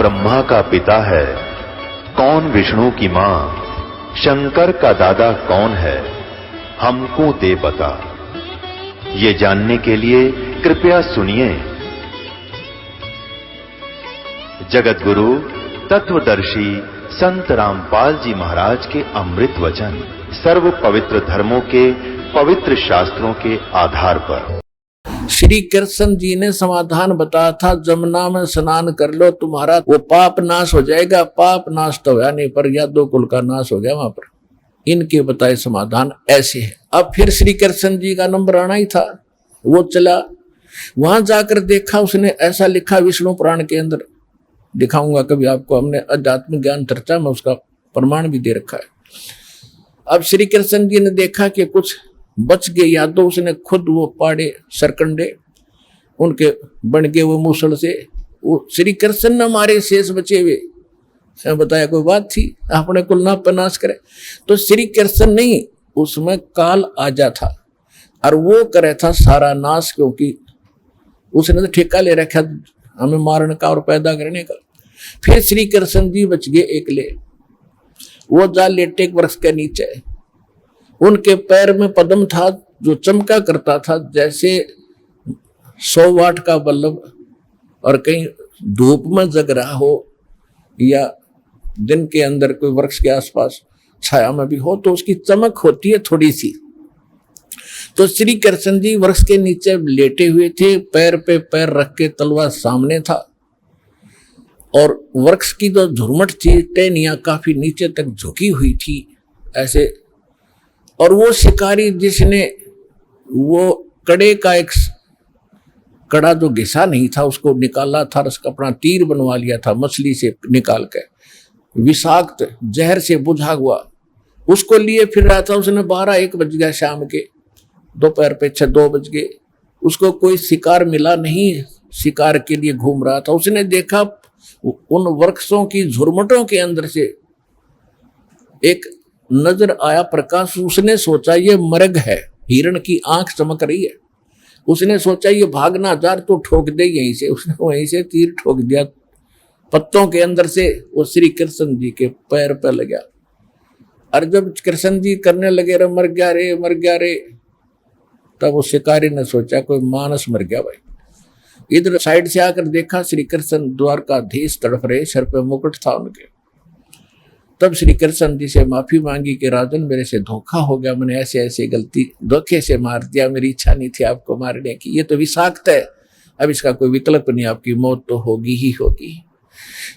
ब्रह्मा का पिता है, कौन विष्णु की मां, शंकर का दादा कौन है, हमको दे बता। ये जानने के लिए कृपया सुनिए। जगत गुरु तत्वदर्शी संत रामपाल जी महाराज के अमृत वचन सर्व पवित्र धर्मों के पवित्र शास्त्रों के आधार पर। श्री कृष्ण जी ने समाधान बताया था, जमुना में स्नान कर लो, तुम्हारा वो पाप नाश हो जाएगा। पाप नाश तो हुआ नहीं, पर यादव कुल का नाश हो गया वहां पर। इनके बताए समाधान ऐसे है। अब फिर श्री कृष्ण जी का नंबर आना ही था। वो चला, वहां जाकर देखा, उसने ऐसा लिखा विष्णु पुराण के अंदर, दिखाऊंगा कभी आपको, हमने अध्यात्म ज्ञान चर्चा में उसका प्रमाण भी दे रखा है। अब श्री कृष्ण जी ने देखा कि कुछ बच गए यादव, उसने खुद वो पाड़े सरकंडे, उनके बन गए वो मूसल से, वो श्री कृष्ण ने हमारे शेष बचे हुए। बताया कोई बात थी, अपने कुल ना पनाश करे तो श्री कृष्ण नहीं, उसमें काल आजा था और वो करे था सारा नाश, क्योंकि उसने तो ठेका ले रखा हमें मारने का और पैदा करने का। फिर श्री कृष्ण जी बच गए एकले। वो जा लेटे एक वृक्ष के नीचे, उनके पैर में पद्म था जो चमका करता था जैसे 100 वाट का बल्ब, और कहीं धूप में जग रहा हो या दिन के अंदर कोई वृक्ष के आसपास छाया में भी हो तो उसकी चमक होती है थोड़ी सी। तो श्री कृष्ण जी वृक्ष के नीचे लेटे हुए थे, पैर पे पैर रख के, तलवार सामने था, और वृक्ष की जो झुरमट थी, टहनियां काफी नीचे तक झुकी हुई थी ऐसे। और वो शिकारी जिसने वो कड़े का एक कड़ा जो घिसा नहीं था उसको निकाला था, उसका अपना तीर बनवा लिया था मछली से निकाल के, विषाक्त जहर से बुझा हुआ, उसको लिए फिर रहा था। उसने 12-1 बज गया शाम के, दोपहर पे 2 बज गए, उसको कोई शिकार मिला नहीं, शिकार के लिए घूम रहा था। उसने देखा उन वृक्षों की झुरमुटों के अंदर से एक नजर आया प्रकाश। उसने सोचा ये मृग है, हिरण की आंख चमक रही है। उसने सोचा ये भागना जा तो ठोक दे यहीं से। उसने वहीं से तीर ठोक दिया पत्तों के अंदर से, वो श्री कृष्ण जी के पैर पर लग गया। और जब कृष्ण जी करने लगे रे मर गया रे मर गया रे, तब उस शिकारी ने सोचा कोई मानस मर गया भाई। इधर साइड से आकर देखा श्री कृष्ण द्वारकाधीश तड़फ रहे, सर पे मुकुट था उनके। तब श्री कृष्ण जी से माफी मांगी कि राजन मेरे से धोखा हो गया, मैंने ऐसे ऐसे गलती धोखे से मार दिया, मेरी इच्छा नहीं थी आपको मारने की, ये तो विषाक्त है, अब इसका कोई विकल्प नहीं, आपकी मौत तो होगी ही होगी।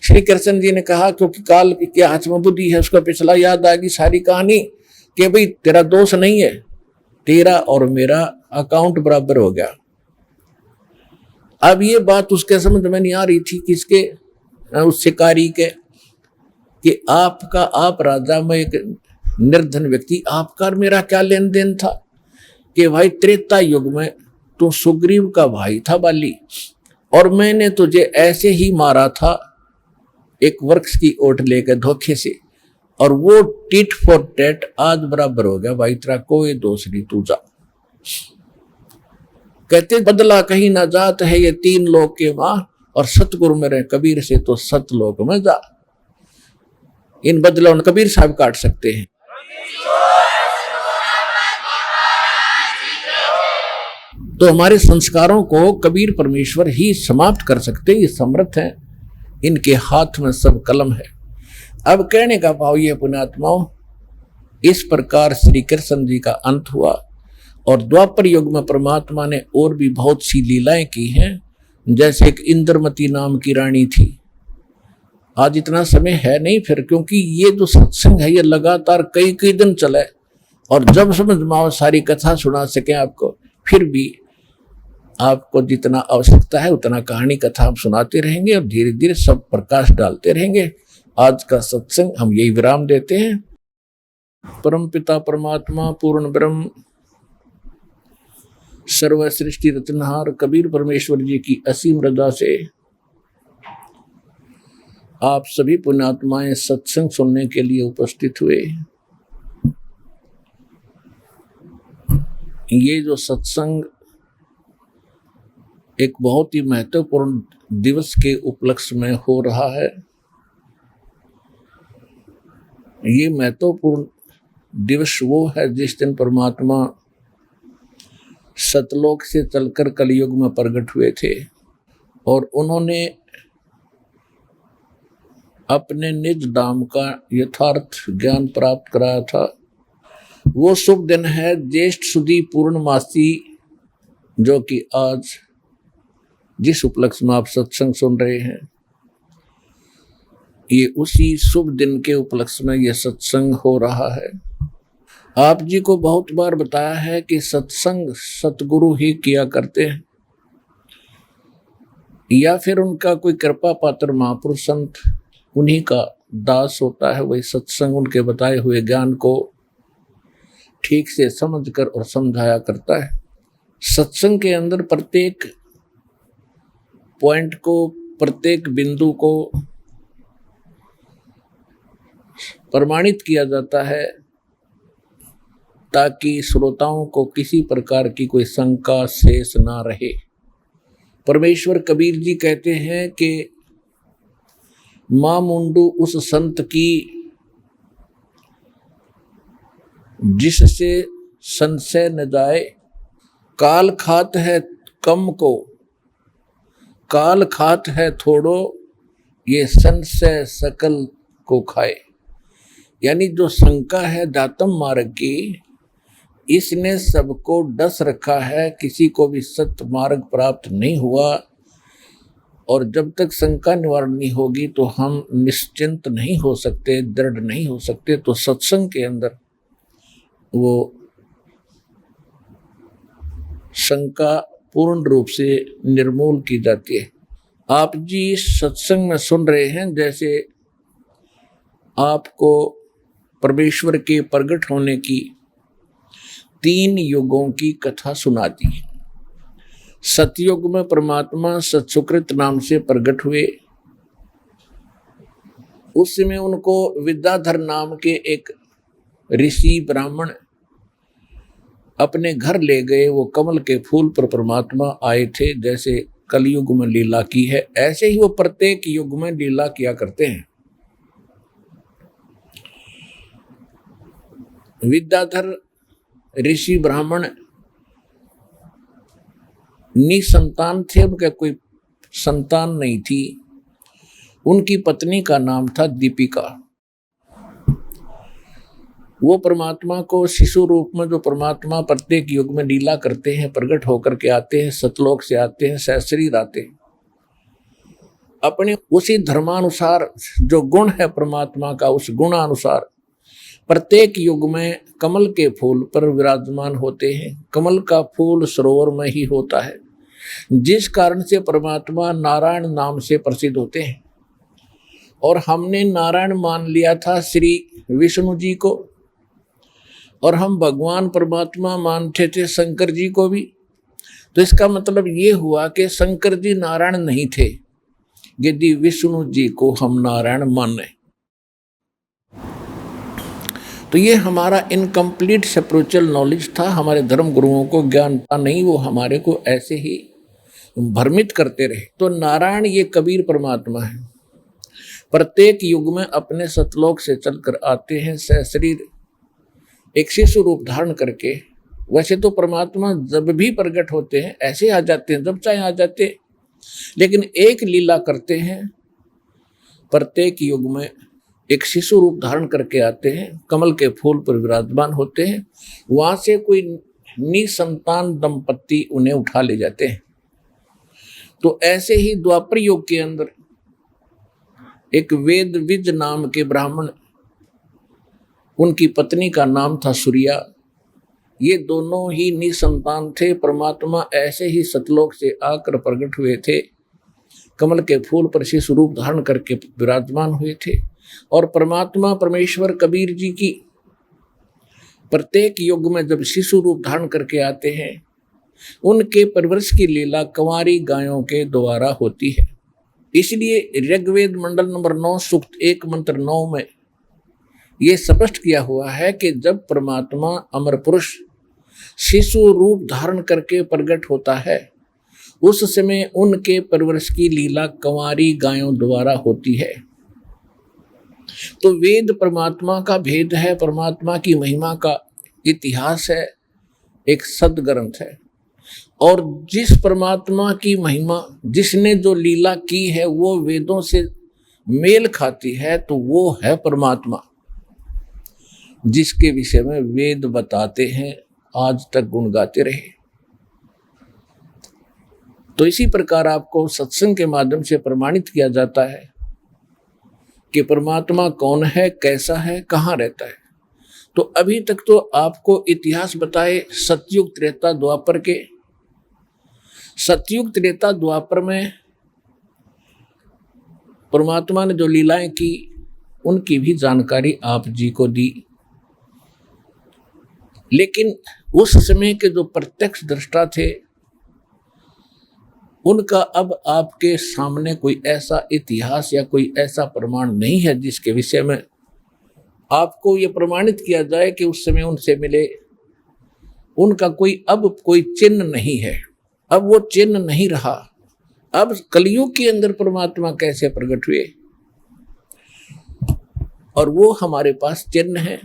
श्री कृष्ण जी ने कहा क्योंकि काल के हाथ में बुद्धि है, उसका पिछला याद आ गई सारी कहानी कि भाई तेरा दोष नहीं है, तेरा और मेरा अकाउंट बराबर हो गया। अब ये बात उसके समझ में नहीं आ रही थी किसके, उस शिकारी के, कि आपका आप राजा में एक निर्धन व्यक्ति, आपका और मेरा क्या लेन देन था कि भाई त्रेता युग में तू सुग्रीव का भाई था बाली, और मैंने तुझे ऐसे ही मारा था एक वृक्ष की ओट लेकर धोखे से, और वो टिट फॉर टैट आज बराबर हो गया भाई, तेरा कोई दोष नहीं, तू जा। कहते बदला कहीं ना जात है ये 3 लोक के मां, और सतगुरु मेरे कबीर से तो सतलोक में जा। इन बदलों कबीर साहब काट सकते हैं। तो हमारे संस्कारों को कबीर परमेश्वर ही समाप्त कर सकते हैं, ये समर्थ हैं, इनके हाथ में सब कलम है। अब कहने का भाव ये पुण्यात्माओं, इस प्रकार श्री कृष्ण जी का अंत हुआ, और द्वापर युग में परमात्मा ने और भी बहुत सी लीलाएं की हैं। जैसे एक इंद्रमती नाम की रानी थी। आज इतना समय है नहीं फिर, क्योंकि ये जो सत्संग है ये लगातार कई दिन चले, और जब समझ में आओ सारी कथा सुना सके आपको, फिर भी आपको जितना आवश्यकता है उतना कहानी कथा हम सुनाते रहेंगे और धीरे धीरे सब प्रकाश डालते रहेंगे। आज का सत्संग हम यही विराम देते हैं। परम पिता परमात्मा पूर्ण ब्रह्म सर्व सृष्टि रचनहार कबीर परमेश्वर जी की असीम रजा से आप सभी पुण्यात्माएं सत्संग सुनने के लिए उपस्थित हुए। ये जो सत्संग एक बहुत ही महत्वपूर्ण दिवस के उपलक्ष्य में हो रहा है। ये महत्वपूर्ण दिवस वो है जिस दिन परमात्मा सतलोक से चलकर कलयुग में प्रकट हुए थे और उन्होंने अपने निज धाम का यथार्थ ज्ञान प्राप्त कराया था। वो शुभ दिन है ज्येष्ठ सुदी पूर्णमासी, जो कि आज जिस उपलक्ष्य में आप सत्संग सुन रहे हैं, ये उसी शुभ दिन के उपलक्ष्य में यह सत्संग हो रहा है। आप जी को बहुत बार बताया है कि सत्संग सतगुरु ही किया करते हैं या फिर उनका कोई कृपा पात्र महापुरुष संत उन्हीं का दास होता है। वही सत्संग उनके बताए हुए ज्ञान को ठीक से समझकर और समझाया करता है। सत्संग के अंदर प्रत्येक पॉइंट को, प्रत्येक बिंदु को प्रमाणित किया जाता है ताकि श्रोताओं को किसी प्रकार की कोई शंका शेष ना रहे। परमेश्वर कबीर जी कहते हैं कि मां मुंडू उस संत की जिससे संशय न जाए, काल खात है कम को, काल खात है थोड़ो, ये संशय सकल को खाए। यानी जो शंका है दातम मार्ग की, इसने सबको डस रखा है, किसी को भी सत्य मार्ग प्राप्त नहीं हुआ। और जब तक शंका निवारण नहीं होगी तो हम निश्चिंत नहीं हो सकते, दृढ़ नहीं हो सकते। तो सत्संग के अंदर वो शंका पूर्ण रूप से निर्मूल की जाती है। आप जी सत्संग में सुन रहे हैं, जैसे आपको परमेश्वर के प्रकट होने की 3 युगों की कथा सुनाती है। सतयुग में परमात्मा सत्सुकृत नाम से प्रकट हुए। उस समय उनको विद्याधर नाम के एक ऋषि ब्राह्मण अपने घर ले गए। वो कमल के फूल पर परमात्मा आए थे। जैसे कलयुग में लीला की है, ऐसे ही वो प्रत्येक युग में लीला किया करते हैं। विद्याधर ऋषि ब्राह्मण निसंतान थे, उनका कोई संतान नहीं थी। उनकी पत्नी का नाम था दीपिका। वो परमात्मा को शिशु रूप में, जो परमात्मा प्रत्येक युग में लीला करते हैं, प्रकट होकर के आते हैं, सतलोक से आते हैं, सहशरीर आते हैं, अपने उसी धर्मानुसार जो गुण है परमात्मा का, उस गुणानुसार प्रत्येक युग में कमल के फूल पर विराजमान होते हैं। कमल का फूल सरोवर में ही होता है, जिस कारण से परमात्मा नारायण नाम से प्रसिद्ध होते हैं। और हमने नारायण मान लिया था श्री विष्णु जी को, और हम भगवान परमात्मा मानते थे शंकर जी को भी। तो इसका मतलब ये हुआ कि शंकर जी नारायण नहीं थे यदि विष्णु जी को हम नारायण माने। तो ये हमारा इनकम्प्लीट स्पिरिचुअल नॉलेज था। हमारे धर्म गुरुओं को ज्ञान था नहीं, वो हमारे को ऐसे ही भ्रमित करते रहे। तो नारायण ये कबीर परमात्मा है, प्रत्येक युग में अपने सतलोक से चलकर आते हैं, सहशरीर एक शिशु रूप धारण करके। वैसे तो परमात्मा जब भी प्रकट होते हैं ऐसे आ जाते हैं, जब चाहे आ जाते हैं, लेकिन एक लीला करते हैं, प्रत्येक युग में एक शिशु रूप धारण करके आते हैं, कमल के फूल पर विराजमान होते हैं। वहां से कोई निसंतान दंपत्ति उन्हें उठा ले जाते हैं। तो ऐसे ही द्वापर युग के अंदर एक वेदविज नाम के ब्राह्मण, उनकी पत्नी का नाम था सूर्या। ये दोनों ही निसंतान थे। परमात्मा ऐसे ही सतलोक से आकर प्रकट हुए थे, कमल के फूल पर शिशु रूप धारण करके विराजमान हुए थे। और परमात्मा परमेश्वर कबीर जी की प्रत्येक युग में जब शिशु रूप धारण करके आते हैं, उनके परवरिश की लीला कंवारी गायों के द्वारा होती है। इसलिए ऋग्वेद मंडल नंबर 9 सूक्त 1 मंत्र 9 में ये स्पष्ट किया हुआ है कि जब परमात्मा अमर पुरुष शिशु रूप धारण करके प्रकट होता है, उस समय उनके परवरिश की लीला कंवारी गायों द्वारा होती है। तो वेद परमात्मा का भेद है, परमात्मा की महिमा का इतिहास है, एक सदग्रंथ है। और जिस परमात्मा की महिमा, जिसने जो लीला की है वो वेदों से मेल खाती है, तो वो है परमात्मा, जिसके विषय में वेद बताते हैं, आज तक गुण गाते रहे। तो इसी प्रकार आपको सत्संग के माध्यम से प्रमाणित किया जाता है कि परमात्मा कौन है, कैसा है, कहाँ रहता है। तो अभी तक तो आपको इतिहास बताए सतयुग त्रेता द्वापर के। सतयुग त्रेता द्वापर में परमात्मा ने जो लीलाएं की उनकी भी जानकारी आप जी को दी, लेकिन उस समय के जो प्रत्यक्ष दृष्टा थे उनका अब आपके सामने कोई ऐसा इतिहास या कोई ऐसा प्रमाण नहीं है जिसके विषय में आपको ये प्रमाणित किया जाए कि उस समय उनसे मिले। उनका कोई चिन्ह नहीं है, अब वो चिन्ह नहीं रहा। अब कलयुग के अंदर परमात्मा कैसे प्रकट हुए, और वो हमारे पास चिन्ह है।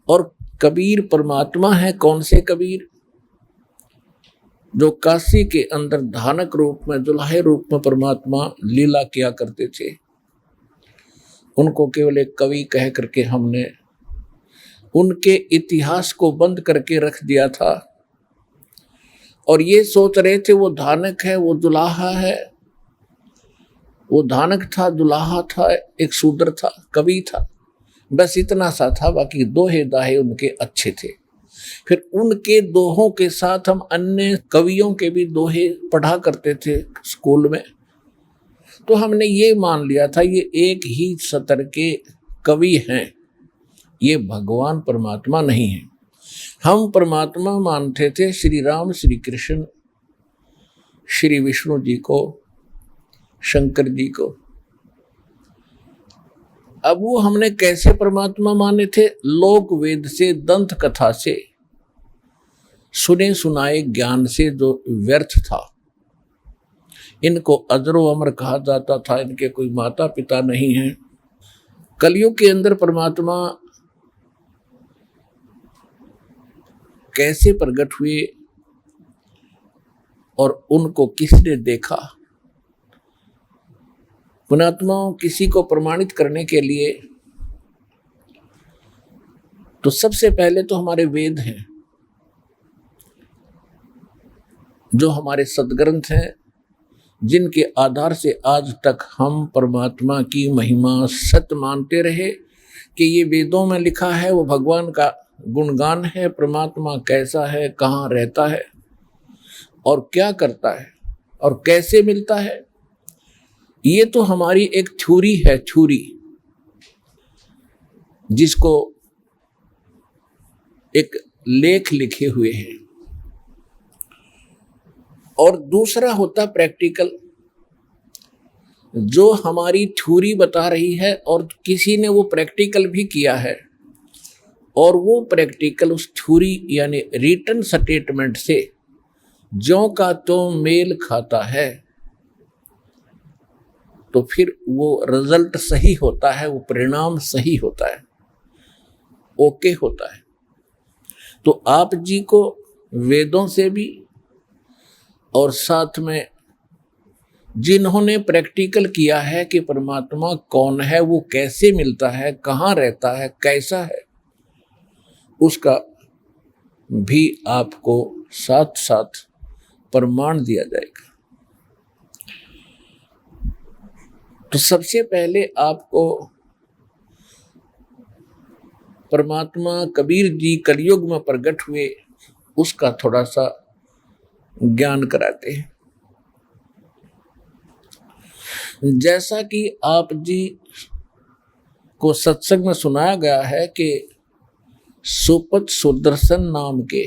और कबीर परमात्मा है। कौन से कबीर? जो काशी के अंदर धानक रूप में, दुल्हे रूप में परमात्मा लीला किया करते थे। उनको केवल एक कवि कह करके हमने उनके इतिहास को बंद करके रख दिया था, और ये सोच रहे थे वो धानक है, वो दुल्हा है। वो धानक था, दुल्हा था, एक शूद्र था, कवि था, बस इतना सा था। बाकी दोहे दाहे उनके अच्छे थे। फिर उनके दोहों के साथ हम अन्य कवियों के भी दोहे पढ़ा करते थे स्कूल में। तो हमने ये मान लिया था ये एक ही सतर के कवि हैं, ये भगवान परमात्मा नहीं है। हम परमात्मा मानते थे श्री राम, श्री कृष्ण, श्री विष्णु जी को, शंकर जी को। अब वो हमने कैसे परमात्मा माने थे? लोक वेद से, दंत कथा से, सुने सुनाए ज्ञान से जो व्यर्थ था। इनको अजरो अमर कहा जाता था, इनके कोई माता पिता नहीं है। कलयुग के अंदर परमात्मा कैसे प्रकट हुए और उनको किसने देखा? पुणात्माओं किसी को प्रमाणित करने के लिए तो सबसे पहले तो हमारे वेद हैं, जो हमारे सदग्रंथ हैं, जिनके आधार से आज तक हम परमात्मा की महिमा सत्य मानते रहे कि ये वेदों में लिखा है, वो भगवान का गुणगान है। परमात्मा कैसा है, कहाँ रहता है और क्या करता है और कैसे मिलता है, ये तो हमारी एक थ्योरी है, थ्योरी जिसको एक लेख लिखे हुए हैं। और दूसरा होता प्रैक्टिकल, जो हमारी थ्योरी बता रही है और किसी ने वो प्रैक्टिकल भी किया है, और वो प्रैक्टिकल उस थ्योरी यानी रिटन स्टेटमेंट से ज्यों का त्यों मेल खाता है, तो फिर वो रिजल्ट सही होता है, वो परिणाम सही होता है, ओके होता है। तो आप जी को वेदों से भी और साथ में जिन्होंने प्रैक्टिकल किया है कि परमात्मा कौन है, वो कैसे मिलता है, कहाँ रहता है, कैसा है, उसका भी आपको साथ साथ प्रमाण दिया जाएगा। तो सबसे पहले आपको परमात्मा कबीर जी कलयुग में प्रकट हुए उसका थोड़ा सा ज्ञान कराते हैं। जैसा कि आप जी को सत्संग में सुनाया गया है कि सुपत सुदर्शन नाम के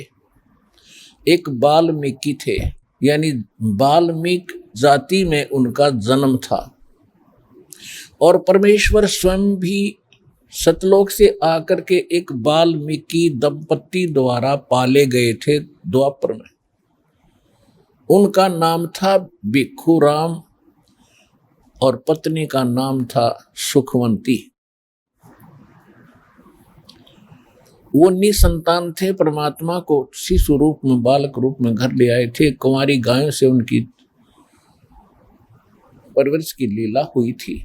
एक वाल्मीकि थे, यानी वाल्मीकि जाति में उनका जन्म था, और परमेश्वर स्वयं भी सतलोक से आकर के एक वाल्मीकि दंपति द्वारा पाले गए थे द्वापर में। उनका नाम था भिक्षु राम और पत्नी का नाम था सुखवंती। वो निसंतान थे, परमात्मा को शिशु रूप में, बालक रूप में घर ले आए थे। कुंवारी गायों से उनकी परवरिश की लीला हुई थी।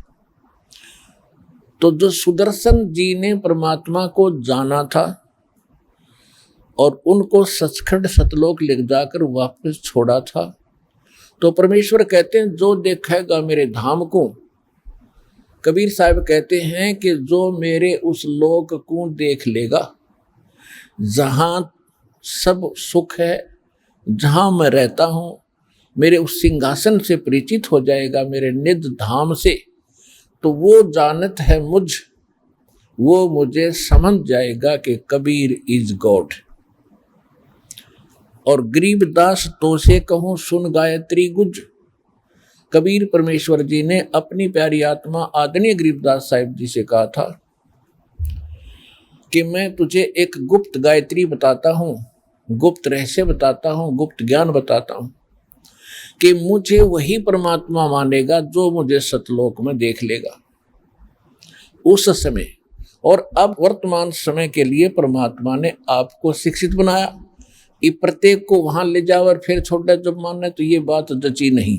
तो जो सुदर्शन जी ने परमात्मा को जाना था और उनको सचखंड सतलोक ले जाकर वापस छोड़ा था, तो परमेश्वर कहते हैं जो देखेगा मेरे धाम को, कबीर साहब कहते हैं कि जो मेरे उस लोक को देख लेगा, जहां सब सुख है, जहां मैं रहता हूं, मेरे उस सिंहासन से परिचित हो जाएगा, मेरे निज धाम से, तो वो जानत है मुझ, वो मुझे समझ जाएगा कि कबीर इज गॉड। और गरीबदास तो से कहूं सुन गायत्री गुज। कबीर परमेश्वर जी ने अपनी प्यारी आत्मा आदरणीय गरीबदास साहिब जी से कहा था कि मैं तुझे एक गुप्त गायत्री बताता हूं, गुप्त रहस्य बताता हूं, गुप्त ज्ञान बताता हूं कि मुझे वही परमात्मा मानेगा जो मुझे सतलोक में देख लेगा। उस समय और अब वर्तमान समय के लिए परमात्मा ने आपको शिक्षित बनाया। ये प्रत्येक को वहां ले जाओ और फिर छोटा जब मानना, तो ये बात जची नहीं।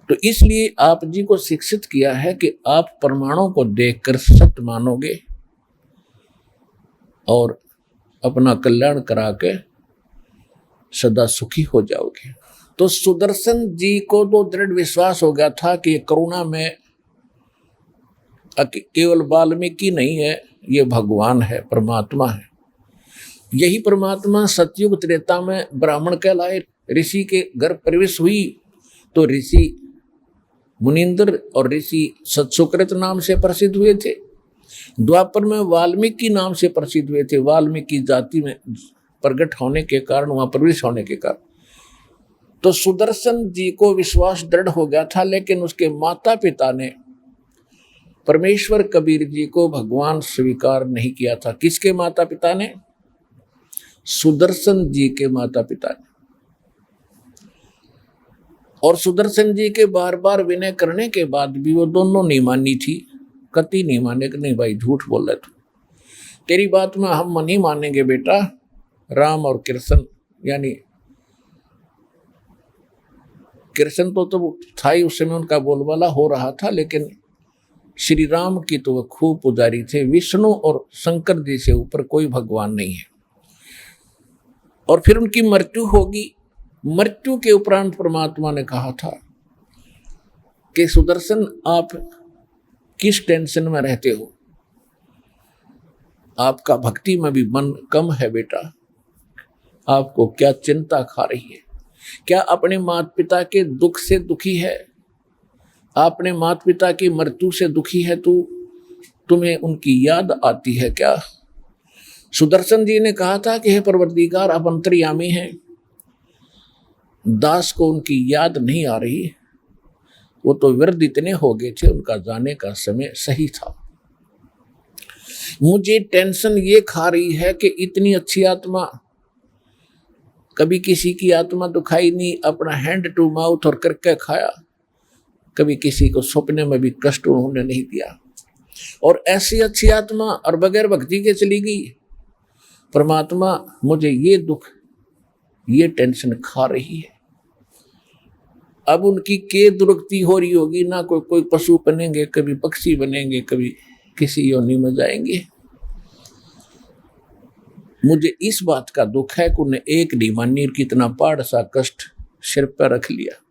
तो इसलिए आप जी को शिक्षित किया है कि आप प्रमाणों को देखकर सत्य मानोगे और अपना कल्याण करा के सदा सुखी हो जाओगे। तो सुदर्शन जी को तो दृढ़ विश्वास हो गया था कि करुणा में केवल वाल्मीकि नहीं है, ये भगवान है, परमात्मा है। यही परमात्मा सतयुग त्रेता में ब्राह्मण कहलाए, ऋषि के घर प्रवेश हुई तो ऋषि मुनिंद्र और ऋषि सतसुकृत नाम से प्रसिद्ध हुए थे। द्वापर में वाल्मीकि नाम से प्रसिद्ध हुए थे, वाल्मीकि जाति में प्रकट होने के कारण, वहां प्रवेश होने के कारण। तो सुदर्शन जी को विश्वास दृढ़ हो गया था, लेकिन उसके माता पिता ने परमेश्वर कबीर जी को भगवान स्वीकार नहीं किया था। किसके माता पिता ने? सुदर्शन जी के माता पिता ने। और सुदर्शन जी के बार बार विनय करने के बाद भी वो दोनों नहीं मानी थी, कति नहीं माने कि नहीं भाई झूठ बोल रहे तू, तेरी बात में हम नहीं मानेंगे बेटा। राम और कृष्ण, यानी कृष्ण तो था ही उस समय, उनका बोलबाला हो रहा था, लेकिन श्री राम की तो वह खूब पुजारी थे। विष्णु और शंकर जी से ऊपर कोई भगवान नहीं है। और फिर उनकी मृत्यु होगी। मृत्यु के उपरांत परमात्मा ने कहा था कि सुदर्शन आप किस टेंशन में रहते हो, आपका भक्ति में भी मन कम है बेटा, आपको क्या चिंता खा रही है? क्या अपने माता पिता के दुख से दुखी है? अपने माता पिता की मृत्यु से दुखी है तू? तुम्हें उनकी याद आती है क्या? सुदर्शन जी ने कहा था कि हे परवरदिगार, आप अंतर्यामी हैं, दास को उनकी याद नहीं आ रही, वो तो वृद्ध इतने हो गए थे, उनका जाने का समय सही था। मुझे टेंशन ये खा रही है कि इतनी अच्छी आत्मा, कभी किसी की आत्मा तो खाई नहीं, अपना हैंड टू माउथ और करके खाया, कभी किसी को सपने में भी कष्ट उन्होंने नहीं दिया, और ऐसी अच्छी आत्मा और बगैर भक्ति के चली गई। परमात्मा, मुझे ये दुख, ये टेंशन खा रही है। अब उनकी के दुर्गति हो रही होगी ना, कोई पशु बनेंगे, कभी पक्षी बनेंगे, कभी किसी योनि में जाएंगे। मुझे इस बात का दुख है कि उन्हें एक नहीं मानी, कितना पहाड़ सा कष्ट सिर पर रख लिया।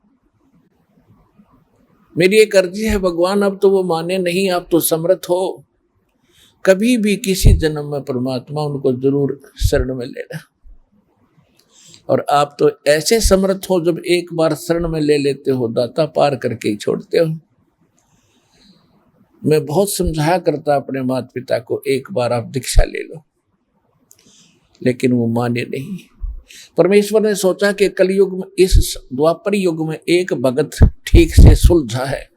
मेरी एक अर्जी है भगवान, अब तो वो माने नहीं, आप तो समर्थ हो, कभी भी किसी जन्म में परमात्मा उनको जरूर शरण में लेना। और आप तो ऐसे समर्थ हो, जब एक बार शरण में ले लेते हो, दाता पार करके ही छोड़ते हो। मैं बहुत समझाया करता अपने माता पिता को, एक बार आप दीक्षा ले लो, लेकिन वो माने नहीं। परमेश्वर ने सोचा कि कलयुग में, इस द्वापर युग में एक भगत ठीक से सुलझा है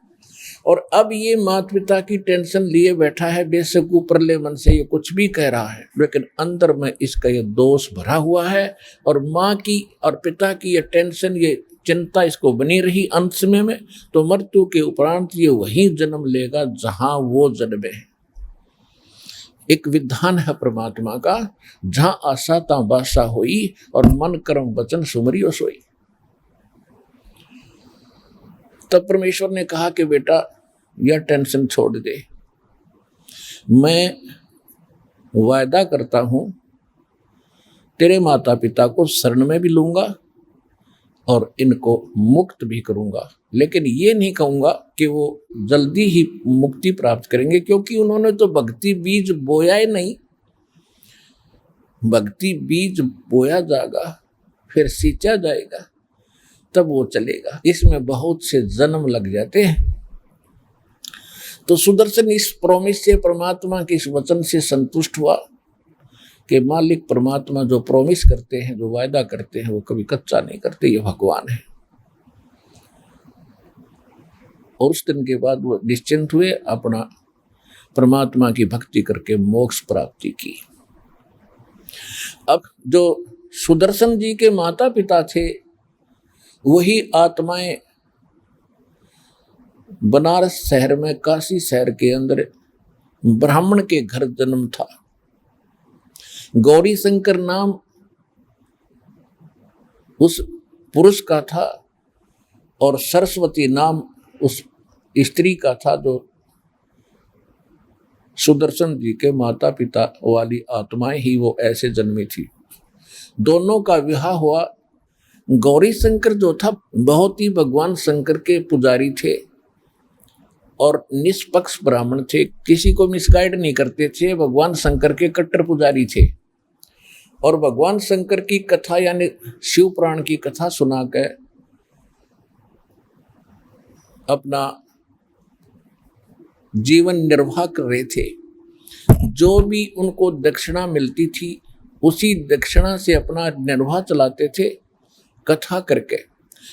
और अब ये माता पिता की टेंशन लिए बैठा है, बेशक ऊपरले मन से ये कुछ भी कह रहा है, लेकिन अंदर में इसका ये दोष भरा हुआ है। और माँ की और पिता की ये टेंशन, ये चिंता इसको बनी रही अंत समय में, तो मृत्यु के उपरांत ये वही जन्म लेगा जहां वो जन्मे है। एक विधान है परमात्मा का, जहां आशा ता बासा होई और मन कर्म वचन सुमरियो सोई। तब परमेश्वर ने कहा कि बेटा यह टेंशन छोड़ दे, मैं वायदा करता हूं तेरे माता पिता को शरण में भी लूंगा और इनको मुक्त भी करूंगा, लेकिन ये नहीं कहूंगा कि वो जल्दी ही मुक्ति प्राप्त करेंगे, क्योंकि उन्होंने तो भक्ति बीज बोया ही नहीं। भक्ति बीज बोया जाएगा, फिर सींचा जाएगा, तब वो चलेगा। इसमें बहुत से जन्म लग जाते हैं। तो सुदर्शन इस प्रॉमिस से, परमात्मा के इस वचन से संतुष्ट हुआ कि मालिक परमात्मा जो प्रॉमिस करते हैं, जो वायदा करते हैं, वो कभी कच्चा नहीं करते, ये भगवान है। और उस दिन के बाद वो निश्चिंत हुए, अपना परमात्मा की भक्ति करके मोक्ष प्राप्ति की। अब जो सुदर्शन जी के माता पिता थे, वही आत्माएं बनारस शहर में, काशी शहर के अंदर ब्राह्मण के घर जन्म था। गौरी शंकर नाम उस पुरुष का था और सरस्वती नाम उस स्त्री का था, जो सुदर्शन जी के माता पिता वाली आत्माएं ही वो ऐसे जन्मी थी। दोनों का विवाह हुआ। गौरी शंकर जो था बहुत ही भगवान शंकर के पुजारी थे और निष्पक्ष ब्राह्मण थे, किसी को मिसगाइड नहीं करते थे, भगवान शंकर के कट्टर पुजारी थे। और भगवान शंकर की कथा यानी शिव पुराण की कथा सुना के अपना जीवन निर्वाह कर रहे थे। जो भी उनको दक्षिणा मिलती थी, उसी दक्षिणा से अपना निर्वाह चलाते थे कथा करके,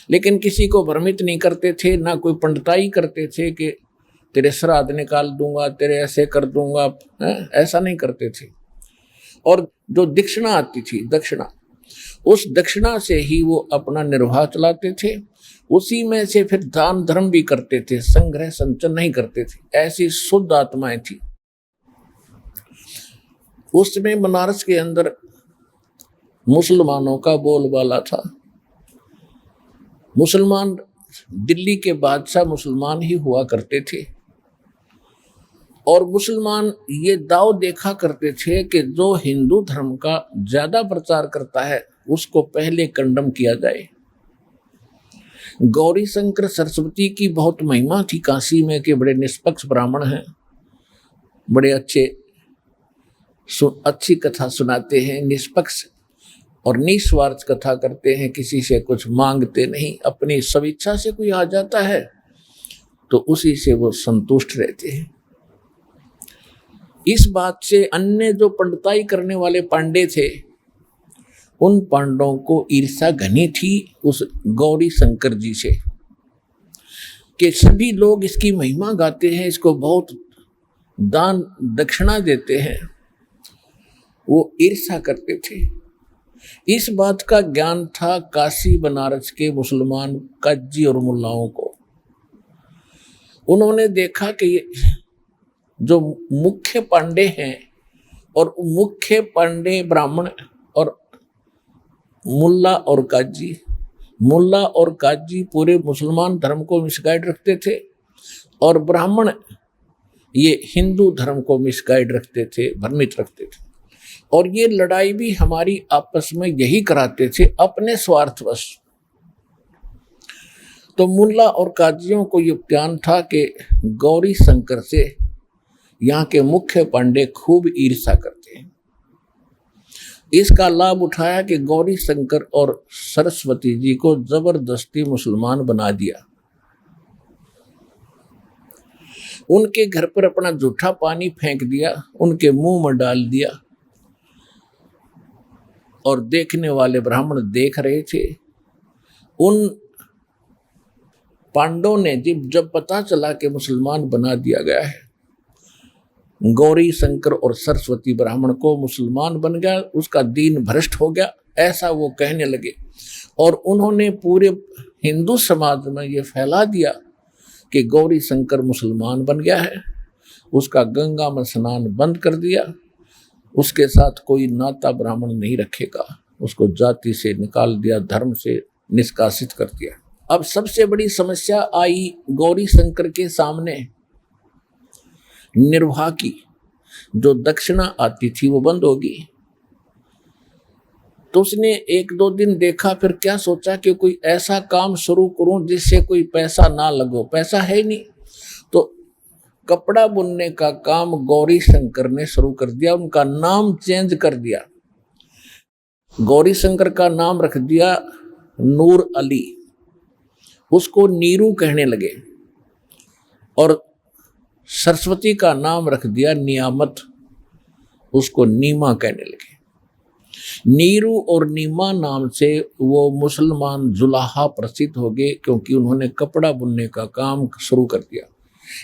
लेकिन किसी को भ्रमित नहीं करते थे, ना कोई पंडिताई करते थे कि तेरे श्राद्ध निकाल दूंगा, तेरे ऐसे कर दूंगा, ऐसा नहीं करते थे। और जो दक्षिणा आती थी, दक्षिणा, उस दक्षिणा से ही वो अपना निर्वाह चलाते थे, उसी में से फिर दान धर्म भी करते थे, संग्रह संचन नहीं करते थे। ऐसी शुद्ध आत्माएं थी। उसमें बनारस के अंदर मुसलमानों का बोलबाला था। मुसलमान, दिल्ली के बादशाह मुसलमान ही हुआ करते थे और मुसलमान ये दाव देखा करते थे कि जो हिंदू धर्म का ज्यादा प्रचार करता है उसको पहले कंडम किया जाए। गौरी शंकर सरस्वती की बहुत महिमा थी काशी में, कि बड़े निष्पक्ष ब्राह्मण हैं, बड़े अच्छी कथा सुनाते हैं, निष्पक्ष और निस्वार्थ कथा करते हैं, किसी से कुछ मांगते नहीं, अपनी स्वेच्छा से कोई आ जाता है तो उसी से वो संतुष्ट रहते हैं। इस बात से अन्य जो पंडिताई करने वाले पांडे थे, उन पांडवों को ईर्ष्या घनी थी उस गौरी शंकर जी से, कि सभी लोग इसकी महिमा गाते हैं, इसको बहुत दान दक्षिणा देते हैं, वो ईर्ष्या करते थे। इस बात का ज्ञान था काशी बनारस के मुसलमान काजी और मुल्लाओं को। उन्होंने देखा कि ये जो मुख्य पांडे हैं और मुख्य पांडे ब्राह्मण और मुल्ला और काजी पूरे मुसलमान धर्म को मिसगाइड रखते थे और ब्राह्मण ये हिंदू धर्म को मिसगाइड रखते थे, भ्रमित रखते थे। और ये लड़ाई भी हमारी आपस में यही कराते थे, अपने स्वार्थवश। तो मुल्ला और काजियों को ये ज्ञान था कि गौरी शंकर से यहाँ के मुख्य पांडे खूब ईर्ष्या करते हैं। इसका लाभ उठाया कि गौरी शंकर और सरस्वती जी को जबरदस्ती मुसलमान बना दिया। उनके घर पर अपना जूठा पानी फेंक दिया, उनके मुंह में डाल दिया और देखने वाले ब्राह्मण देख रहे थे। उन पांडवों ने जब पता चला कि मुसलमान बना दिया गया है, गौरी शंकर और सरस्वती ब्राह्मण को मुसलमान बन गया, उसका दीन भ्रष्ट हो गया, ऐसा वो कहने लगे। और उन्होंने पूरे हिंदू समाज में ये फैला दिया कि गौरी शंकर मुसलमान बन गया है, उसका गंगा में स्नान बंद कर दिया, उसके साथ कोई नाता ब्राह्मण नहीं रखेगा, उसको जाति से निकाल दिया, धर्म से निष्कासित कर दिया। अब सबसे बड़ी समस्या आई गौरी शंकर के सामने, निर्वाह की जो दक्षिणा आती थी वो बंद होगी। तो उसने 1-2 दिन देखा, फिर क्या सोचा कि कोई ऐसा काम शुरू करूं जिससे कोई पैसा ना लगो, पैसा है नहीं, तो कपड़ा बुनने का काम गौरी शंकर ने शुरू कर दिया। उनका नाम चेंज कर दिया, गौरी शंकर का नाम रख दिया नूर अली, उसको नीरू कहने लगे, और सरस्वती का नाम रख दिया नियामत, उसको नीमा कहने लगे। नीरू और नीमा नाम से वो मुसलमान जुलाहा प्रसिद्ध हो गए, क्योंकि उन्होंने कपड़ा बुनने का काम शुरू कर दिया।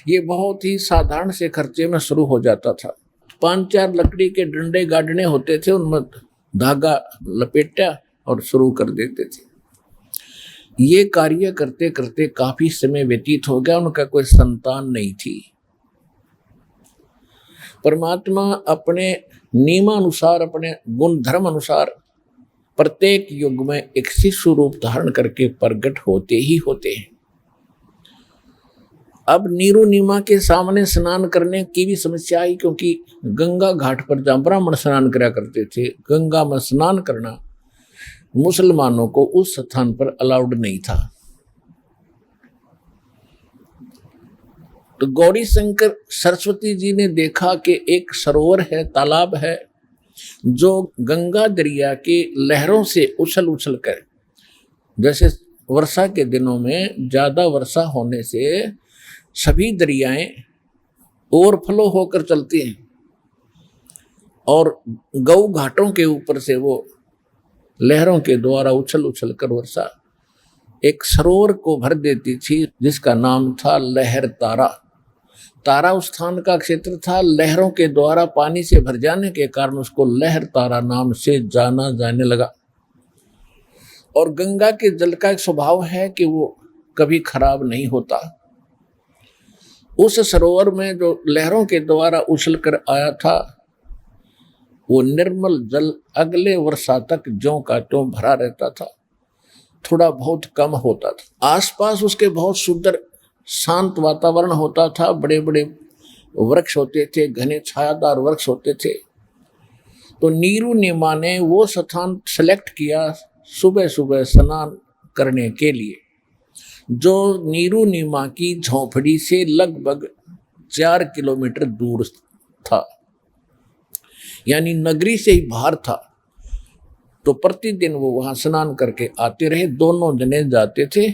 ये बहुत ही साधारण से खर्चे में शुरू हो जाता था। 5-4 लकड़ी के डंडे गाड़ने होते थे, उनमें धागा लपेटा और शुरू कर देते थे। ये कार्य करते करते काफी समय व्यतीत हो गया, उनका कोई संतान नहीं थी। परमात्मा अपने नियमानुसार, अपने गुण धर्म अनुसार प्रत्येक युग में एक शिशु रूप धारण करके प्रकट होते ही होते हैं। अब नीरू नीमा के सामने स्नान करने की भी समस्या आई, क्योंकि गंगा घाट पर जहाँ ब्राह्मण स्नान करा करते थे, गंगा में स्नान करना मुसलमानों को उस स्थान पर अलाउड नहीं था। तो गौरी शंकर सरस्वती जी ने देखा कि एक सरोवर है, तालाब है, जो गंगा दरिया के लहरों से उछल उछल कर, जैसे वर्षा के दिनों में ज्यादा वर्षा होने से सभी दरियाएं ओवरफ्लो होकर चलती हैं, और गौ घाटों के ऊपर से वो लहरों के द्वारा उछल उछल कर वर्षा एक सरोवर को भर देती थी, जिसका नाम था लहर तारा। तारा उस स्थान का क्षेत्र था, लहरों के द्वारा पानी से भर जाने के कारण उसको लहर तारा नाम से जाना जाने लगा। और गंगा के जल का एक स्वभाव है कि वो कभी खराब नहीं होता। उस सरोवर में जो लहरों के द्वारा उछल कर आया था, वो निर्मल जल अगले वर्षा तक ज्यों का त्यों भरा रहता था, थोड़ा बहुत कम होता था। आसपास उसके बहुत सुंदर शांत वातावरण होता था, बड़े बड़े वृक्ष होते थे, घने छायादार वृक्ष होते थे। तो नीरू नीमा ने वो स्थान सेलेक्ट किया सुबह सुबह स्नान करने के लिए, जो नीरू नीमा की झोंपड़ी से लगभग 4 किलोमीटर दूर था, यानी नगरी से ही बाहर था। तो प्रतिदिन वो वहां स्नान करके आते रहे, दोनों जने जाते थे।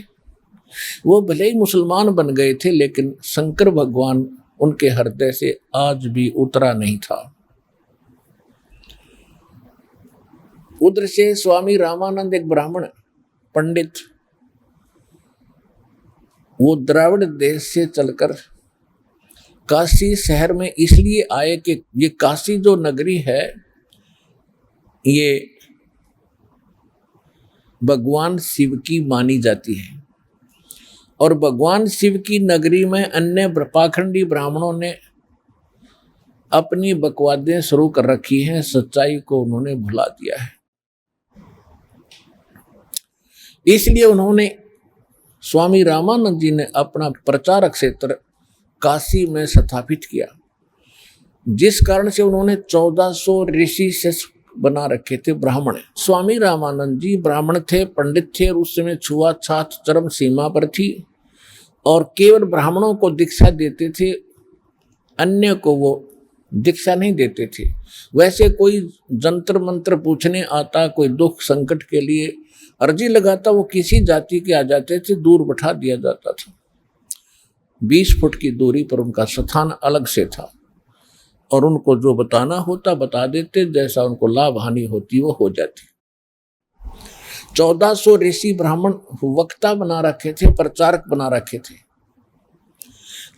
वो भले ही मुसलमान बन गए थे, लेकिन शंकर भगवान उनके हृदय से आज भी उतरा नहीं था। उधर से स्वामी रामानंद एक ब्राह्मण पंडित, वो द्राविड़ देश से चलकर काशी शहर में इसलिए आए कि ये काशी जो नगरी है, ये भगवान शिव की मानी जाती है, और भगवान शिव की नगरी में अन्य पाखंडी ब्राह्मणों ने अपनी बकवादें शुरू कर रखी हैं, सच्चाई को उन्होंने भुला दिया है। इसलिए उन्होंने, स्वामी रामानंद जी ने अपना प्रचारक क्षेत्र काशी में स्थापित किया, जिस कारण से उन्होंने 1400 ऋषि से बना रखे थे ब्राह्मण। स्वामी रामानंद जी ब्राह्मण थे, पंडित थे, और उस समय छुआछूत चरम सीमा पर थी, और केवल ब्राह्मणों को दीक्षा देते थे, अन्य को वो दीक्षा नहीं देते थे। वैसे कोई जंतर मंत्र पूछने आता, कोई दुख संकट के लिए अर्जी लगाता, वो किसी जाति के आ जाते थे, दूर बैठा दिया जाता था। 20 फुट की दूरी पर उनका स्थान अलग से था, और उनको जो बताना होता बता देते, जैसा उनको लाभ हानि होती वो हो जाती। 1400 ऋषि ब्राह्मण वक्ता बना रखे थे, प्रचारक बना रखे थे,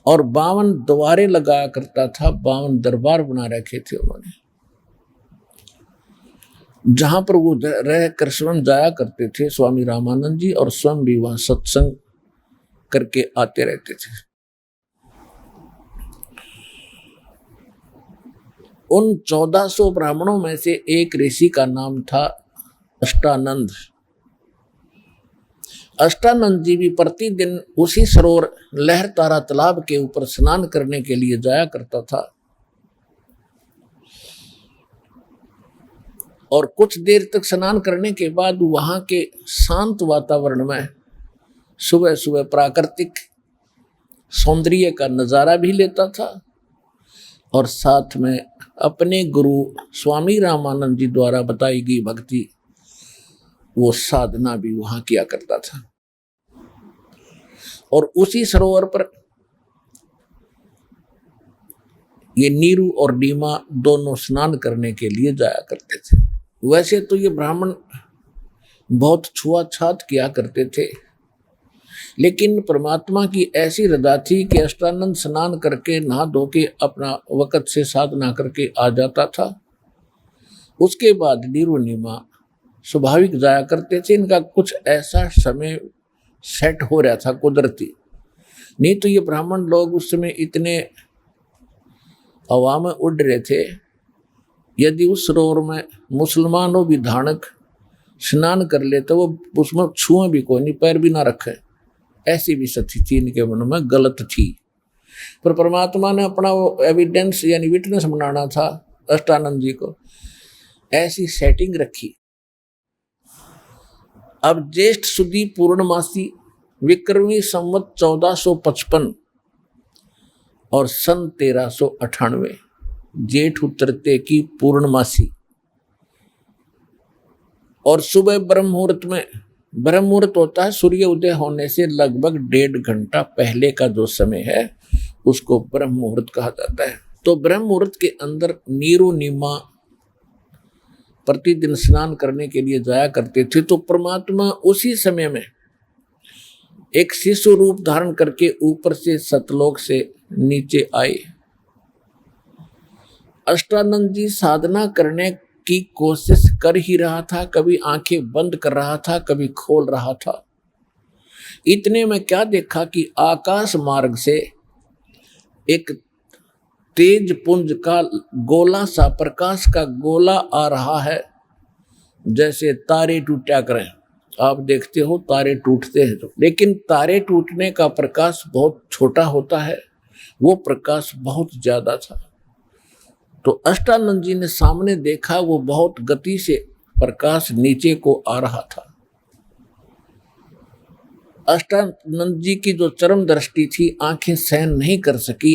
और 52 द्वारे लगाया करता था, 52 दरबार बना रखे थे उन्होंने, जहां पर वो रह कर स्वयं जाया करते थे। स्वामी रामानंद जी और स्वयं भी वहां सत्संग करके आते रहते थे। उन 1400 ब्राह्मणों में से एक ऋषि का नाम था अष्टानंद। अष्टानंद जी भी प्रतिदिन उसी सरोवर लहरतारा तालाब के ऊपर स्नान करने के लिए जाया करता था, और कुछ देर तक स्नान करने के बाद वहां के शांत वातावरण में सुबह सुबह प्राकृतिक सौंदर्य का नजारा भी लेता था, और साथ में अपने गुरु स्वामी रामानंद जी द्वारा बताई गई भक्ति, वो साधना भी वहां किया करता था। और उसी सरोवर पर ये नीरू और डीमा दोनों स्नान करने के लिए जाया करते थे। वैसे तो ये ब्राह्मण बहुत छुआछात किया करते थे, लेकिन परमात्मा की ऐसी रजा थी कि अष्टानंद स्नान करके नहा धो के अपना वक़्त से साधना करके आ जाता था। उसके बाद नीरू नीमा स्वाभाविक जाया करते थे। इनका कुछ ऐसा समय सेट हो रहा था कुदरती, नहीं तो ये ब्राह्मण लोग उस समय इतने हवा में उड़ रहे थे। यदि उस सरोवर में मुसलमानों भी धानक स्नान कर ले तो वो उसमें छुए भी कोई नहीं, पैर भी ना रखे, ऐसी भी स्थिति थी इनके मन में, गलत थी। पर परमात्मा ने अपना वो एविडेंस यानी विटनेस बनाना था अष्टानंद जी को, ऐसी सेटिंग रखी। अब ज्येष्ठ सुदी पूर्णमासी विक्रमी संवत 1455 और सन 1398 जेठ उतरते की पूर्णमासी, और सुबह ब्रह्म मुहूर्त में, ब्रह्म मुहूर्त होता है सूर्य उदय होने से लगभग 1.5 घंटा पहले का जो समय है उसको ब्रह्म मुहूर्त कहा जाता है। तो ब्रह्म मुहूर्त के अंदर नीरू नीमा प्रतिदिन स्नान करने के लिए जाया करते थे। तो परमात्मा उसी समय में एक शिशु रूप धारण करके ऊपर से सतलोक से नीचे आए। अष्टानंद जी साधना करने की कोशिश कर ही रहा था, कभी आंखें बंद कर रहा था, कभी खोल रहा था। इतने में क्या देखा कि आकाश मार्ग से एक तेज पुंज का गोला सा, प्रकाश का गोला आ रहा है, जैसे तारे टूटा करें। आप देखते हो तारे टूटते हैं तो, लेकिन तारे टूटने का प्रकाश बहुत छोटा होता है, वो प्रकाश बहुत ज्यादा था। तो अष्टानंद जी ने सामने देखा, वो बहुत गति से प्रकाश नीचे को आ रहा था। अष्टानंद जी की जो चरम दृष्टि थी, आंखें सहन नहीं कर सकी,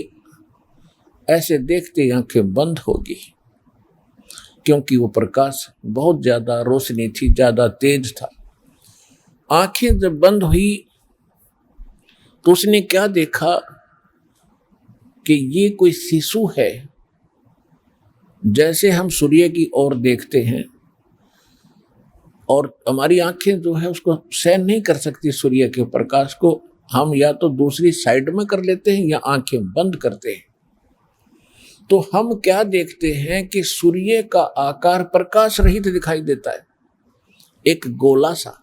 ऐसे देखते ही आंखें बंद होगी, क्योंकि वो प्रकाश बहुत ज्यादा रोशनी थी, ज्यादा तेज था। आंखें जब बंद हुई तो उसने क्या देखा कि ये कोई शिशु है। जैसे हम सूर्य की ओर देखते हैं और हमारी आंखें जो है उसको सहन नहीं कर सकती सूर्य के प्रकाश को, हम या तो दूसरी साइड में कर लेते हैं या आंखें बंद करते हैं। तो हम क्या देखते हैं कि सूर्य का आकार प्रकाश रहित दिखाई देता है, एक गोला सा।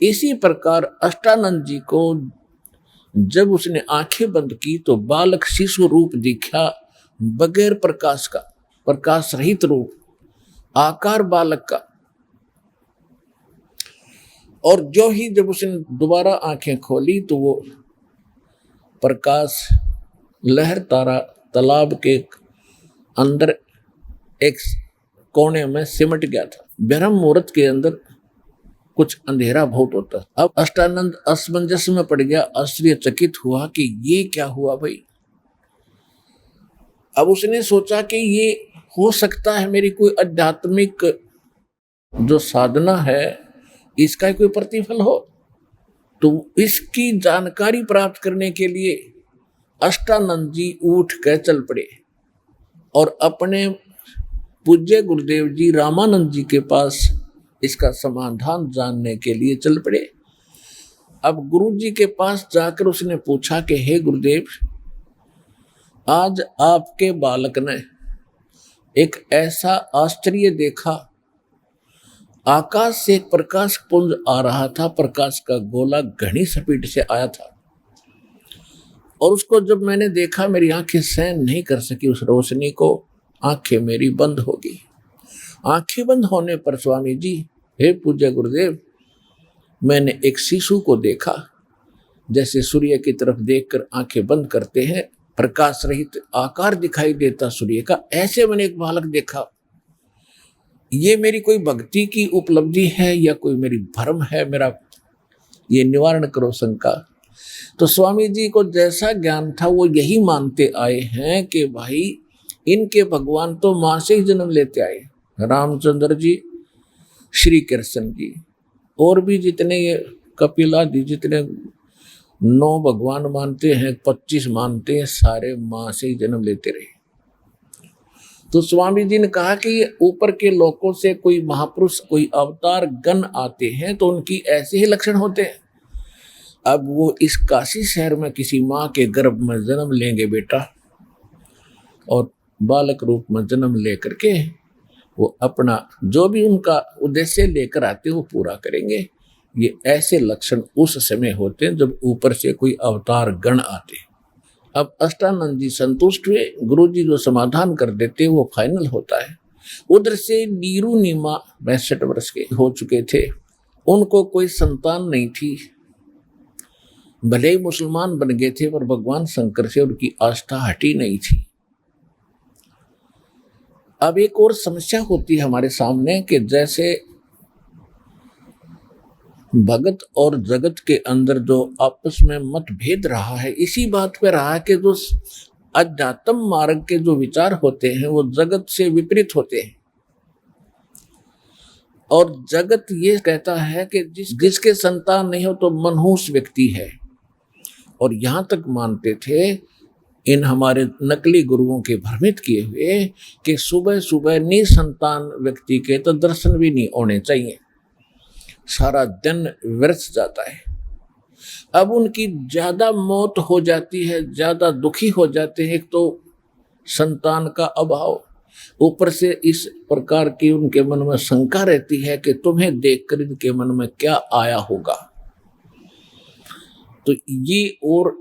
इसी प्रकार अष्टानंद जी को जब उसने आंखें बंद की तो बालक शिशु रूप दिखा, बगैर प्रकाश का, प्रकाश रहित रूप, आकार बालक का। और जो ही जब उसने दोबारा आंखें खोली तो वो प्रकाश लहर तारा तालाब के अंदर एक कोने में सिमट गया था। ब्रह्म मुहूर्त के अंदर कुछ अंधेरा बहुत होता। अब अष्टानंद असमंजस में पड़ गया, आश्चर्यचकित हुआ कि ये क्या हुआ भाई। अब उसने सोचा कि ये हो सकता है मेरी कोई आध्यात्मिक जो साधना है इसका कोई प्रतिफल हो। तो इसकी जानकारी प्राप्त करने के लिए अष्टानंद जी उठ कर चल पड़े और अपने पूज्य गुरुदेव जी रामानंद जी के पास इसका समाधान जानने के लिए चल पड़े। अब गुरु जी के पास जाकर उसने पूछा कि हे गुरुदेव, आज आपके बालक ने एक ऐसा आश्चर्य देखा, आकाश से एक प्रकाश पुंज आ रहा था, प्रकाश का गोला घनी स्पीड से आया था और उसको जब मैंने देखा मेरी आंखें सहन नहीं कर सकी उस रोशनी को, आंखें मेरी बंद हो गई। आंखें बंद होने पर स्वामी जी, हे पूज्य गुरुदेव, मैंने एक शिशु को देखा, जैसे सूर्य की तरफ देखकर आंखें बंद करते हैं, प्रकाश रहित आकार दिखाई देता सूर्य का, ऐसे मैंने एक बालक देखा। ये मेरी कोई भक्ति की उपलब्धि है या कोई मेरी भ्रम है, मेरा ये निवारण करो शंका। तो स्वामी जी को जैसा ज्ञान था वो यही मानते आए हैं कि भाई इनके भगवान तो मां से ही जन्म लेते आए, रामचंद्र जी, श्री कृष्ण जी, और भी जितने ये कपिल आदि जितने 9 भगवान मानते हैं, 25 मानते हैं, सारे मां से ही जन्म लेते रहे। तो स्वामी जी ने कहा कि ये ऊपर के लोकों से कोई महापुरुष, कोई अवतार गण आते हैं तो उनकी ऐसे ही लक्षण होते हैं। अब वो इस काशी शहर में किसी माँ के गर्भ में जन्म लेंगे बेटा, और बालक रूप में जन्म लेकर के वो अपना जो भी उनका उद्देश्य लेकर आते वो पूरा करेंगे। ये ऐसे लक्षण उस समय होते हैं जब ऊपर से कोई अवतार गण आते। अब अष्टानंद जी संतुष्ट हुए, गुरु जी जो समाधान कर देते वो फाइनल होता है। उधर से नीरू नीमा 62 वर्ष के हो चुके थे, उनको कोई संतान नहीं थी, भले ही मुसलमान बन गए थे पर भगवान शंकर से उनकी आस्था हटी नहीं थी। अब एक और समस्या होती है हमारे सामने कि जैसे भगत और जगत के अंदर जो आपस में मतभेद रहा है, इसी बात पे रहा है कि जो अध्यात्म मार्ग के जो विचार होते हैं वो जगत से विपरीत होते हैं, और जगत ये कहता है कि जिसके संतान नहीं हो तो मनहूस व्यक्ति है। और यहां तक मानते थे इन हमारे नकली गुरुओं के भ्रमित किए हुए कि सुबह सुबह निसंतान व्यक्ति के तो दर्शन भी नहीं होने चाहिए, सारा दिन व्यर्थ जाता है। अब उनकी ज्यादा मौत हो जाती है, ज्यादा दुखी हो जाते हैं। एक तो संतान का अभाव, ऊपर से इस प्रकार की उनके मन में शंका रहती है कि तुम्हें देखकर इनके मन में क्या आया होगा। तो ये और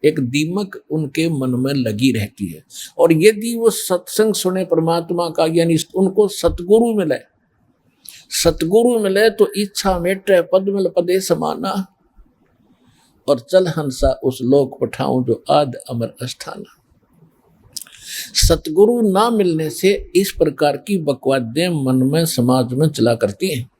एक दीमक उनके मन में लगी रहती है। और यदि वो सत्संग सुने परमात्मा का, यानी उनको सतगुरु मिले तो इच्छा मेटे पद्मल पदे समाना, और चल हंसा उस लोक पठाऊं जो आद अमर अस्थाना। सतगुरु ना मिलने से इस प्रकार की बकवादें मन में समाज में चला करती हैं,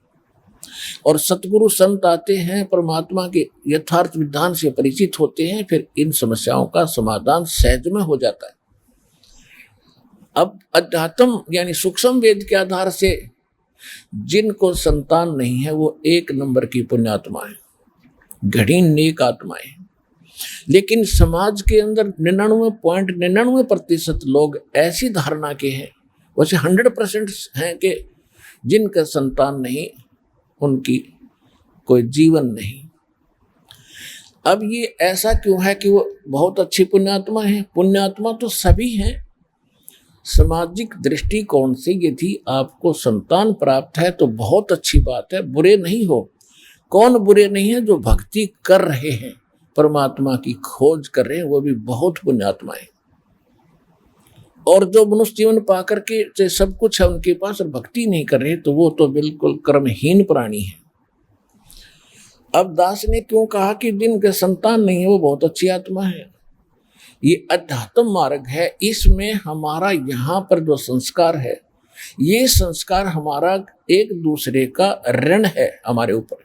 और सतगुरु संत आते हैं, परमात्मा के यथार्थ विधान से परिचित होते हैं, फिर इन समस्याओं का समाधान सहज में हो जाता है। अब अध्यात्म यानी सूक्ष्म वेद के आधार से जिनको संतान नहीं है वो 1 नंबर की पुण्यात्मा है, घड़ी नेक आत्माएं। लेकिन समाज के अंदर 99.99% लोग ऐसी धारणा के हैं, वैसे 100% हैं कि जिनका संतान नहीं उनकी कोई जीवन नहीं। अब ये ऐसा क्यों है कि वो बहुत अच्छी पुण्यात्मा है? पुण्यात्मा तो सभी हैं। सामाजिक दृष्टिकोण से यदि आपको संतान प्राप्त है तो बहुत अच्छी बात है, बुरे नहीं हो। कौन बुरे नहीं है? जो भक्ति कर रहे हैं, परमात्मा की खोज कर रहे हैं, वो भी बहुत पुण्यात्मा है। और जो मनुष्य जीवन पाकर के सब कुछ है उनके पास और भक्ति नहीं कर रहे तो वो तो बिल्कुल कर्महीन प्राणी है। अब दास ने क्यों कहा कि जिनके संतान नहीं है वो बहुत अच्छी आत्मा है? ये अध्यात्म मार्ग है, इसमें हमारा यहाँ पर जो संस्कार है, ये संस्कार हमारा एक दूसरे का ऋण है हमारे ऊपर।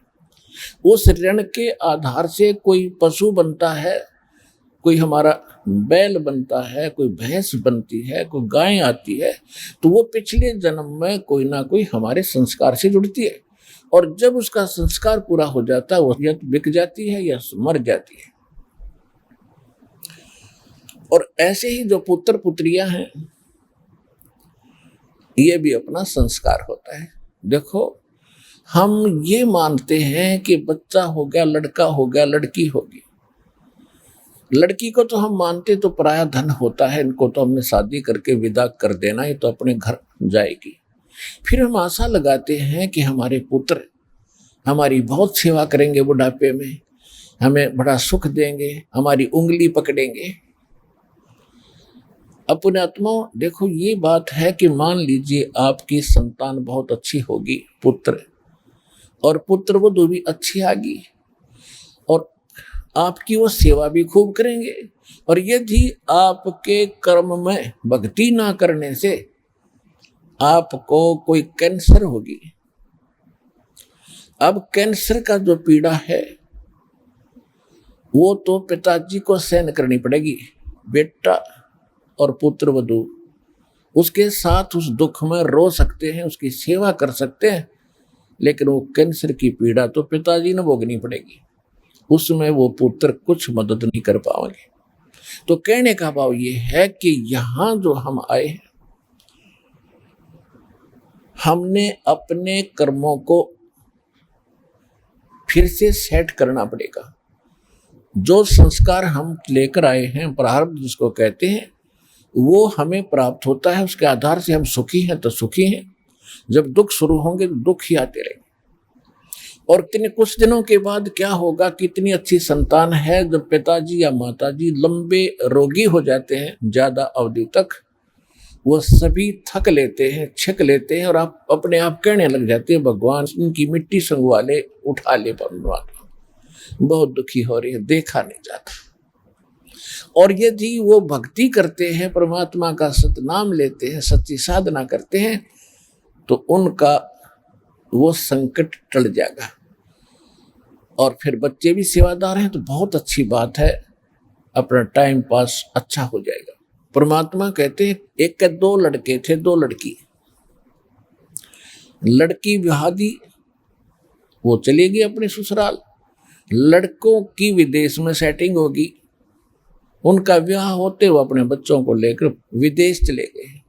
उस ऋण के आधार से कोई पशु बनता है, कोई हमारा बैल बनता है, कोई भैंस बनती है, कोई गाय आती है, तो वो पिछले जन्म में कोई ना कोई हमारे संस्कार से जुड़ती है, और जब उसका संस्कार पूरा हो जाता है वो या तो बिक जाती है या मर जाती है। और ऐसे ही जो पुत्र पुत्रियां हैं, ये भी अपना संस्कार होता है। देखो हम ये मानते हैं कि बच्चा हो गया, लड़का हो गया, लड़की होगी। लड़की को तो हम मानते तो पराया धन होता है, इनको तो हमने शादी करके विदा कर देना, ये तो अपने घर जाएगी। फिर हम आशा लगाते हैं कि हमारे पुत्र हमारी बहुत सेवा करेंगे, बुढ़ापे में हमें बड़ा सुख देंगे, हमारी उंगली पकड़ेंगे। अपने आत्मा देखो, ये बात है कि मान लीजिए आपकी संतान बहुत अच्छी होगी, पुत्र और पुत्र वधू भी अच्छी आगी, और आपकी वो सेवा भी खूब करेंगे। और यदि आपके कर्म में भक्ति ना करने से आपको कोई कैंसर होगी, अब कैंसर का जो पीड़ा है वो तो पिताजी को सहन करनी पड़ेगी। बेटा और पुत्र वधू उसके साथ उस दुख में रो सकते हैं, उसकी सेवा कर सकते हैं, लेकिन वो कैंसर की पीड़ा तो पिताजी ने भोगनी पड़ेगी, उसमें वो पुत्र कुछ मदद नहीं कर पाएंगे। तो कहने का भाव ये है कि यहाँ जो हम आए हैं, हमने अपने कर्मों को फिर से सेट करना पड़ेगा। जो संस्कार हम लेकर आए हैं, प्रारब्ध जिसको कहते हैं, वो हमें प्राप्त होता है, उसके आधार से हम सुखी हैं तो सुखी हैं, जब दुख शुरू होंगे तो दुख ही आते रहेंगे। और कुछ दिनों के बाद क्या होगा, कितनी अच्छी संतान है, जब पिताजी या माताजी लंबे रोगी हो जाते हैं ज्यादा अवधि तक, वो सभी थक लेते हैं, छिक लेते हैं, और आप अपने आप कहने लग जाते हैं भगवान इनकी मिट्टी संगवा ले, उठा ले, बनवा ले, बहुत दुखी हो रही है, देखा नहीं जाता। और यदि वो भक्ति करते हैं, परमात्मा का सतनाम लेते हैं, सच्ची साधना करते हैं, तो उनका वो संकट टल जाएगा। और फिर बच्चे भी सेवादार हैं तो बहुत अच्छी बात है, अपना टाइम पास अच्छा हो जाएगा। परमात्मा कहते हैं एक के 2 लड़के थे, 2 लड़की। लड़की विवाह दी, वो चलेगी अपने ससुराल, लड़कों की विदेश में सेटिंग होगी, उनका विवाह होते हुए अपने बच्चों को लेकर विदेश चले गए।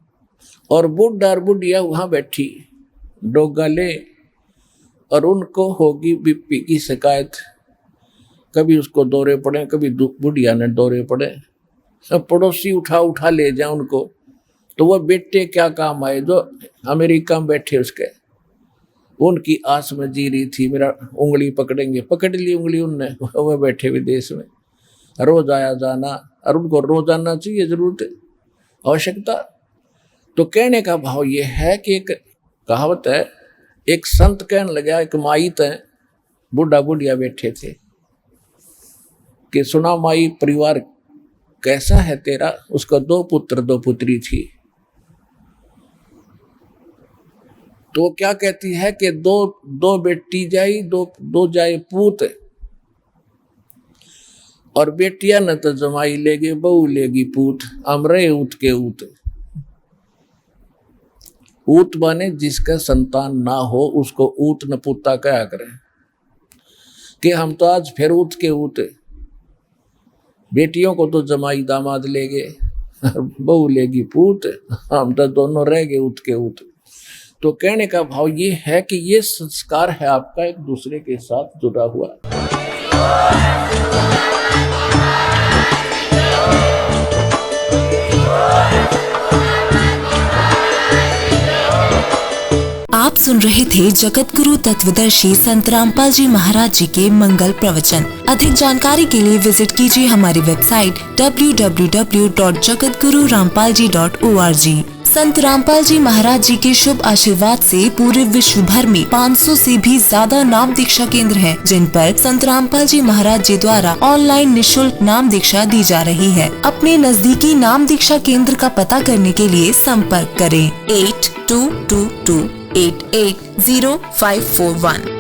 और बुढ़ा और बुढ़िया वहां बैठी डोगा ले, और उनको होगी बीपी की शिकायत, कभी उसको दौरे पड़े, कभी बुढ़िया ने दौरे पड़े, सब पड़ोसी उठा उठा ले जाए उनको, तो वह बेटे क्या काम आए जो अमेरिका में बैठे, उसके उनकी आस में जी रही थी, मेरा उंगली पकड़ेंगे, पकड़ ली उंगली उनने, वह बैठे विदेश में, रोज आया जाना, और उनको रोज आना चाहिए, जरूरत आवश्यकता। तो कहने का भाव ये है कि एक कहावत है, एक संत कहने लगा, एक माई थे, बुढ़ा बुढ़िया बैठे थे, कि सुना माई परिवार कैसा है तेरा। उसका 2 पुत्र 2 पुत्री थी। तो क्या कहती है कि दो बेटी जाई, दो जाए पूत, और बेटिया न तो जमाई लेगे, बहू लेगी पूत, अमरे ऊत के ऊत। ऊत बने जिसका संतान ना हो, उसको ऊत न पुता कहा करें, कि हम तो आज फिर ऊत के ऊत, बेटियों को तो जमाई दामाद लेगे, बहू लेगी पूत, हम तो दोनों रह गए ऊत के ऊत। तो कहने का भाव ये है कि ये संस्कार है आपका एक दूसरे के साथ जुड़ा हुआ। आप सुन रहे थे जगत गुरु तत्वदर्शी संत रामपाल जी महाराज जी के मंगल प्रवचन। अधिक जानकारी के लिए विजिट कीजिए हमारी वेबसाइट www.jagatgururampalji.org। संत रामपाल जी महाराज जी के शुभ आशीर्वाद से पूरे विश्व भर में 500 से भी ज्यादा नाम दीक्षा केंद्र हैं, जिन पर संत रामपाल जी महाराज जी द्वारा ऑनलाइन निःशुल्क नाम दीक्षा दी जा रही है। अपने नजदीकी नाम दीक्षा केंद्र का पता करने के लिए संपर्क करें 8222880541।